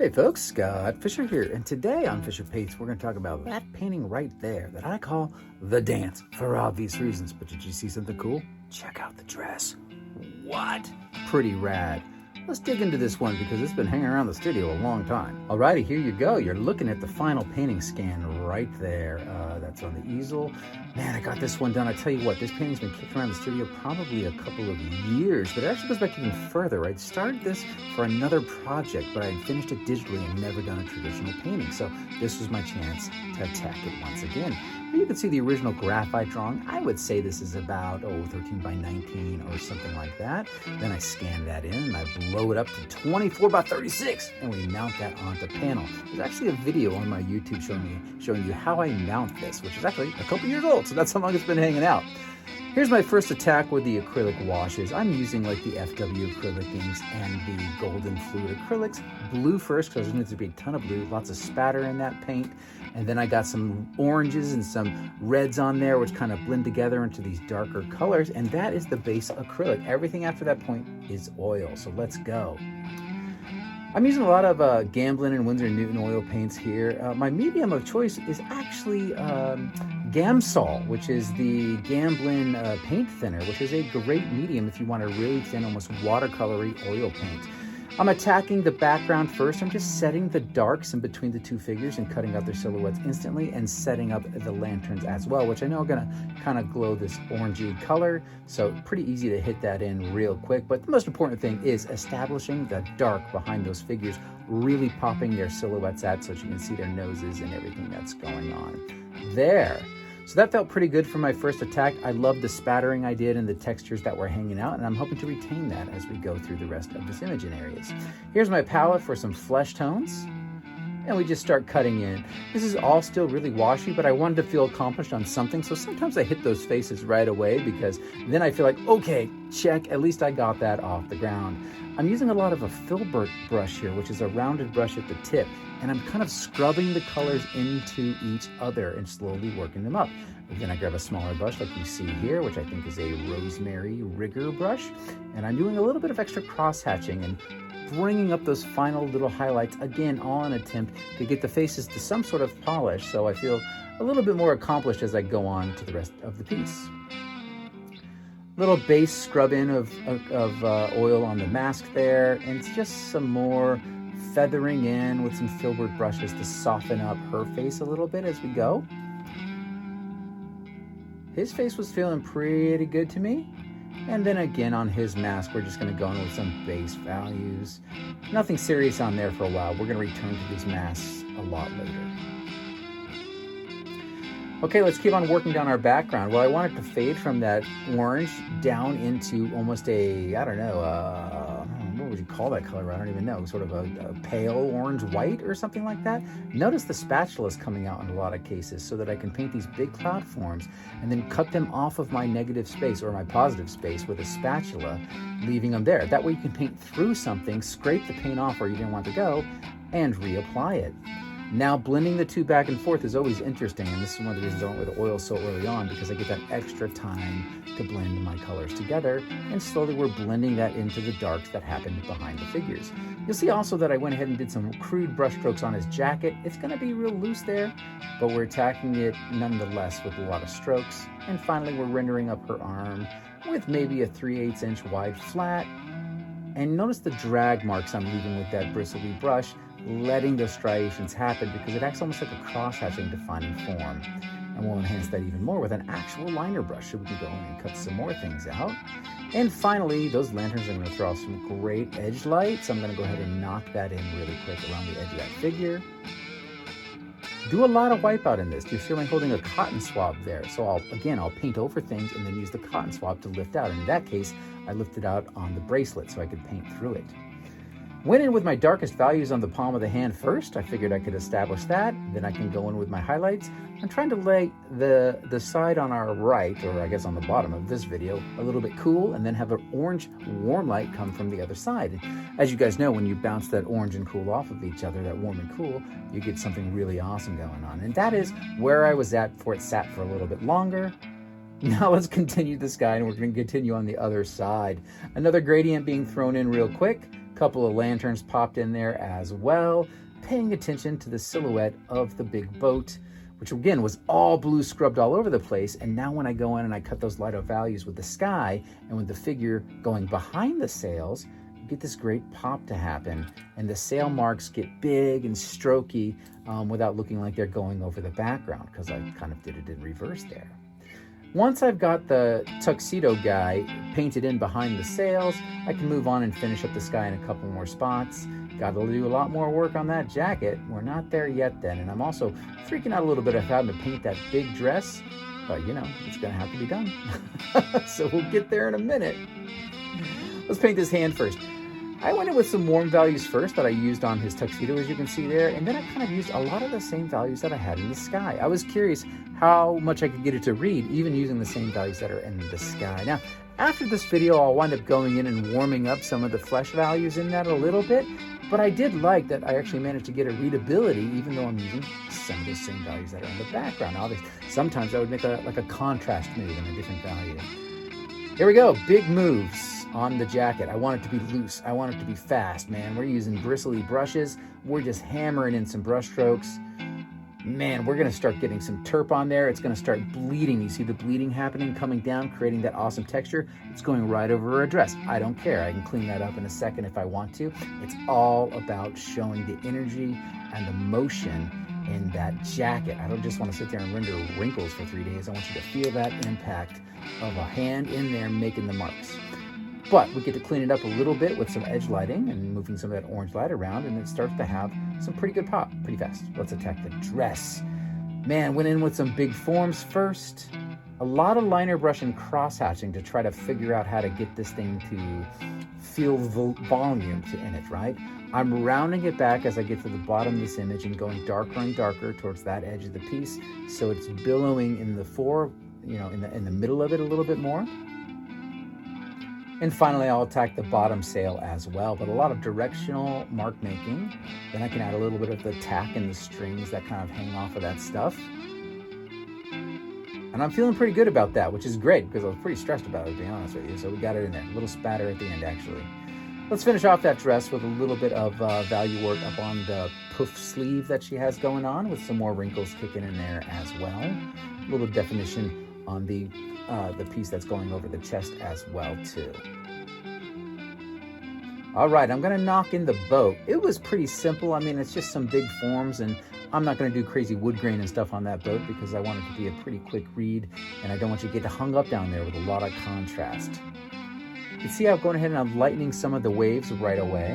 Hey folks, Scott Fischer here, and today on Fisher Paints we're going to talk about that painting right there that I call The Dance, for obvious reasons. But did you see something cool? Check out the dress. What? Pretty rad. Let's dig into this one because it's been hanging around the studio a long time. Alrighty, here you go. You're looking at the final painting scan right there. That's on the easel. Man, I got this one done. I tell you what, this painting's been kicking around the studio probably a couple of years, but it actually goes back even further. I'd started this for another project, but I'd finished it digitally and never done a traditional painting. So this was my chance to attack it once again. You can see the original graphite drawing. I would say this is about, 13 by 19 or something like that. Then I scan that in and I blow it up to 24 by 36 and we mount that onto panel. There's actually a video on my YouTube showing you how I mount this, which is actually a couple years old, so that's how long it's been hanging out. Here's my first attack with the acrylic washes. I'm using like the FW acrylic inks and the golden fluid acrylics. Blue first, because there's going to be a ton of blue, lots of spatter in that paint. And then I got some oranges and some reds on there, which kind of blend together into these darker colors. And that is the base acrylic. Everything after that point is oil. So let's go. I'm using a lot of Gamblin and Winsor & Newton oil paints here. My medium of choice is actually Gamsol, which is the Gamblin paint thinner, which is a great medium if you want a really thin, almost watercolory oil paint. I'm attacking the background first. I'm just setting the darks in between the two figures and cutting out their silhouettes instantly and setting up the lanterns as well, which I know are gonna kind of glow this orangey color. So pretty easy to hit that in real quick. But the most important thing is establishing the dark behind those figures, really popping their silhouettes out so that you can see their noses and everything that's going on there. So that felt pretty good for my first attack. I love the spattering I did and the textures that were hanging out, and I'm hoping to retain that as we go through the rest of this image in areas. Here's my palette for some flesh tones, and we just start cutting in. This is all still really washy, but I wanted to feel accomplished on something, so sometimes I hit those faces right away because then I feel like, okay, check, at least I got that off the ground. I'm using a lot of a filbert brush here, which is a rounded brush at the tip, and I'm kind of scrubbing the colors into each other and slowly working them up. Then I grab a smaller brush like you see here, which I think is a rosemary rigger brush, and I'm doing a little bit of extra cross-hatching and bringing up those final little highlights, again, all in an attempt to get the faces to some sort of polish, so I feel a little bit more accomplished as I go on to the rest of the piece. Little base scrub in of oil on the mask there, and it's just some more feathering in with some filbert brushes to soften up her face a little bit as we go. His face was feeling pretty good to me. And then again on his mask, we're just going to go in with some base values. Nothing serious on there for a while. We're going to return to these masks a lot later. Okay, let's keep on working down our background. Well, I want it to fade from that orange down into almost a, what would you call that color? I don't even know. Sort of a pale orange-white or something like that. Notice the spatula is coming out in a lot of cases so that I can paint these big cloud forms and then cut them off of my negative space or my positive space with a spatula, leaving them there. That way you can paint through something, scrape the paint off where you didn't want to go, and reapply it. Now, blending the two back and forth is always interesting, and this is one of the reasons I went with oil so early on, because I get that extra time to blend my colors together, and slowly we're blending that into the darks that happened behind the figures. You'll see also that I went ahead and did some crude brush strokes on his jacket. It's going to be real loose there, but we're attacking it nonetheless with a lot of strokes. And finally, we're rendering up her arm with maybe a 3/8 inch wide flat. And notice the drag marks I'm leaving with that bristly brush, letting those striations happen because it acts almost like a cross-hatching defining form. And we'll enhance that even more with an actual liner brush so we can go in and cut some more things out. And finally, those lanterns are going to throw off some great edge light, so I'm going to go ahead and knock that in really quick around the edge of that figure. Do a lot of wipeout in this. You're feeling holding a cotton swab there. So I'll paint over things and then use the cotton swab to lift out. In that case, I lifted out on the bracelet so I could paint through it. Went in with my darkest values on the palm of the hand first. I figured I could establish that. Then I can go in with my highlights. I'm trying to lay the side on our right, or I guess on the bottom of this video, a little bit cool, and then have an orange warm light come from the other side. As you guys know, when you bounce that orange and cool off of each other, that warm and cool, you get something really awesome going on. And that is where I was at before it sat for a little bit longer. Now let's continue this guy, and we're going to continue on the other side. Another gradient being thrown in real quick. couple of lanterns popped in there as well, paying attention to the silhouette of the big boat, which again was all blue scrubbed all over the place. And now when I go in and I cut those lighter values with the sky and with the figure going behind the sails, you get this great pop to happen. And the sail marks get big and strokey without looking like they're going over the background, because I kind of did it in reverse there. Once I've got the tuxedo guy painted in behind the sails, I can move on and finish up the sky in a couple more spots. Got to do a lot more work on that jacket. We're not there yet then. And I'm also freaking out a little bit of having to paint that big dress, but you know, it's going to have to be done. So we'll get there in a minute. Let's paint this hand first. I went in with some warm values first that I used on his tuxedo, as you can see there, and then I kind of used a lot of the same values that I had in the sky. I was curious how much I could get it to read, even using the same values that are in the sky. Now, after this video, I'll wind up going in and warming up some of the flesh values in that a little bit, but I did like that I actually managed to get a readability, even though I'm using some of the same values that are in the background. Obviously, sometimes I would make a contrast move in a different value. Here we go, big moves on the jacket. I want it to be loose. I want it to be fast, man. We're using bristly brushes. We're just hammering in some brush strokes. Man, we're gonna start getting some terp on there. It's gonna start bleeding. You see the bleeding happening, coming down, creating that awesome texture. It's going right over her dress. I don't care. I can clean that up in a second if I want to. It's all about showing the energy and the motion in that jacket. I don't just want to sit there and render wrinkles for 3 days. I want you to feel that impact of a hand in there making the marks. But we get to clean it up a little bit with some edge lighting and moving some of that orange light around, and it starts to have some pretty good pop pretty fast. Let's attack the dress. Man, went in with some big forms first. A lot of liner brush and cross hatching to try to figure out how to get this thing to feel volume in it, right? I'm rounding it back as I get to the bottom of this image and going darker and darker towards that edge of the piece, so it's billowing in the in the middle of it a little bit more. And finally, I'll attack the bottom sail as well, but a lot of directional mark making. Then I can add a little bit of the tack and the strings that kind of hang off of that stuff. And I'm feeling pretty good about that, which is great because I was pretty stressed about it, to be honest with you. So we got it in there, a little spatter at the end, actually. Let's finish off that dress with a little bit of value work up on the poof sleeve that she has going on, with some more wrinkles kicking in there as well. A little definition on the piece that's going over the chest as well too. All right, I'm gonna knock in the boat. It was pretty simple. I mean, it's just some big forms, and I'm not gonna do crazy wood grain and stuff on that boat because I want it to be a pretty quick read, and I don't want you to get hung up down there with a lot of contrast. You can see I'm going ahead and I'm lightening some of the waves right away,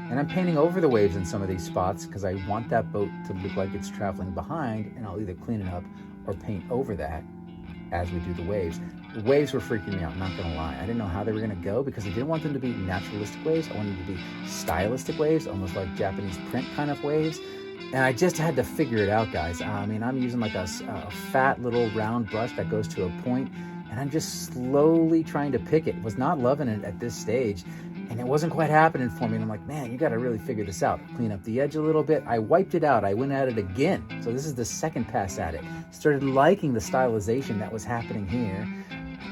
and I'm painting over the waves in some of these spots because I want that boat to look like it's traveling behind, and I'll either clean it up or paint over that as we do the waves. The waves were freaking me out, not gonna lie. I didn't know how they were gonna go because I didn't want them to be naturalistic waves. I wanted them to be stylistic waves, almost like Japanese print kind of waves. And I just had to figure it out, guys. I mean, I'm using like a fat little round brush that goes to a point, and I'm just slowly trying to pick it. Was not loving it at this stage, and it wasn't quite happening for me. And I'm like, man, you gotta really figure this out. Clean up the edge a little bit. I wiped it out. I went at it again. So this is the second pass at it. Started liking the stylization that was happening here.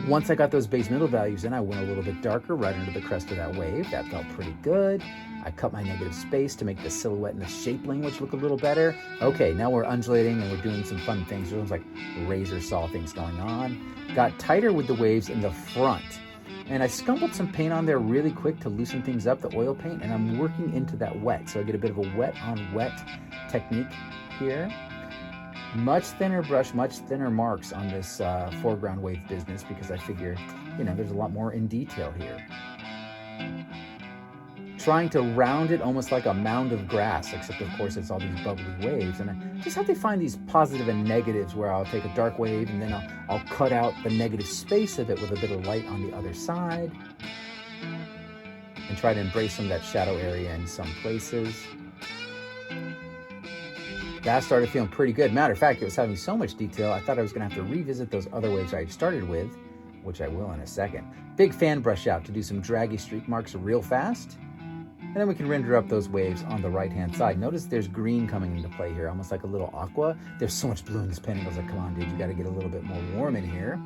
Once I got those base middle values in, I went a little bit darker right under the crest of that wave. That felt pretty good. I cut my negative space to make the silhouette and the shape language look a little better. Okay, now we're undulating and we're doing some fun things. There's like razor saw things going on. Got tighter with the waves in the front. And I scumbled some paint on there really quick to loosen things up, the oil paint, and I'm working into that wet. So I get a bit of a wet on wet technique here. Much thinner brush, much thinner marks on this foreground wave business because I figure, there's a lot more in detail here. Trying to round it almost like a mound of grass, except of course it's all these bubbly waves. And I just have to find these positive and negatives where I'll take a dark wave and then I'll cut out the negative space of it with a bit of light on the other side. And try to embrace some of that shadow area in some places. That started feeling pretty good. Matter of fact, it was having so much detail, I thought I was gonna have to revisit those other waves I started with, which I will in a second. Big fan brush out to do some draggy streak marks real fast. And then we can render up those waves on the right-hand side. Notice there's green coming into play here, almost like a little aqua. There's so much blue in this painting. I was like, come on, dude, you gotta get a little bit more warm in here.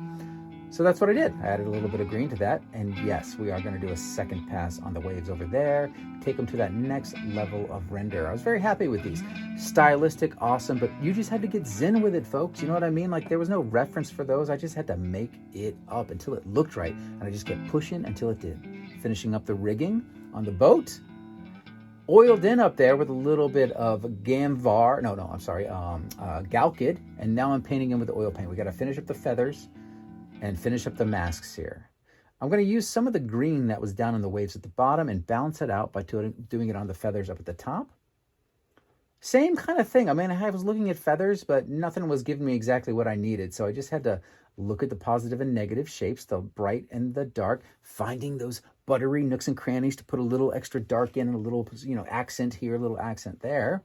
So that's what I did. I added a little bit of green to that. And yes, we are going to do a second pass on the waves over there. Take them to that next level of render. I was very happy with these. Stylistic, awesome, but you just had to get zen with it, folks. You know what I mean? Like there was no reference for those. I just had to make it up until it looked right. And I just kept pushing until it did. Finishing up the rigging on the boat. Oiled in up there with a little bit of Galkid. And now I'm painting in with the oil paint. We got to finish up the feathers and finish up the masks here. I'm going to use some of the green that was down in the waves at the bottom and balance it out by doing it on the feathers up at the top. Same kind of thing. I mean, I was looking at feathers, but nothing was giving me exactly what I needed. So I just had to look at the positive and negative shapes, the bright and the dark, finding those buttery nooks and crannies to put a little extra dark in and a little, accent here, a little accent there.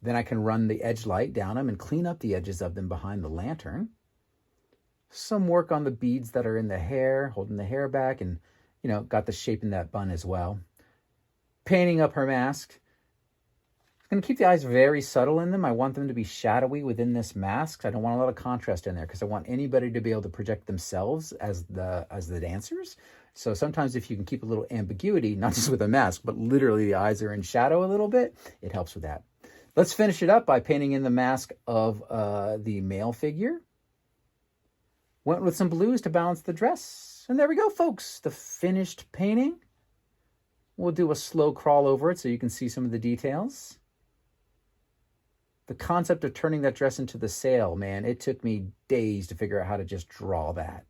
Then I can run the edge light down them and clean up the edges of them behind the lantern. Some work on the beads that are in the hair, holding the hair back, and, got the shape in that bun as well. Painting up her mask. I'm going to keep the eyes very subtle in them. I want them to be shadowy within this mask. I don't want a lot of contrast in there because I want anybody to be able to project themselves as the dancers. So sometimes if you can keep a little ambiguity, not just with a mask, but literally the eyes are in shadow a little bit, it helps with that. Let's finish it up by painting in the mask of the male figure. Went with some blues to balance the dress. And there we go, folks. The finished painting. We'll do a slow crawl over it so you can see some of the details. The concept of turning that dress into the sail, man, it took me days to figure out how to just draw that.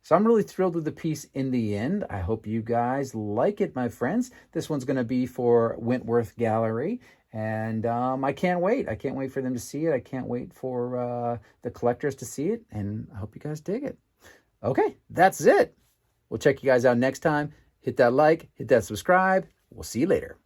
So I'm really thrilled with the piece in the end. I hope you guys like it, my friends. This one's going to be for Wentworth Gallery. And I can't wait. I can't wait for them to see it. I can't wait for the collectors to see it. And I hope you guys dig it. Okay, that's it. We'll check you guys out next time. Hit that like, hit that subscribe. We'll see you later.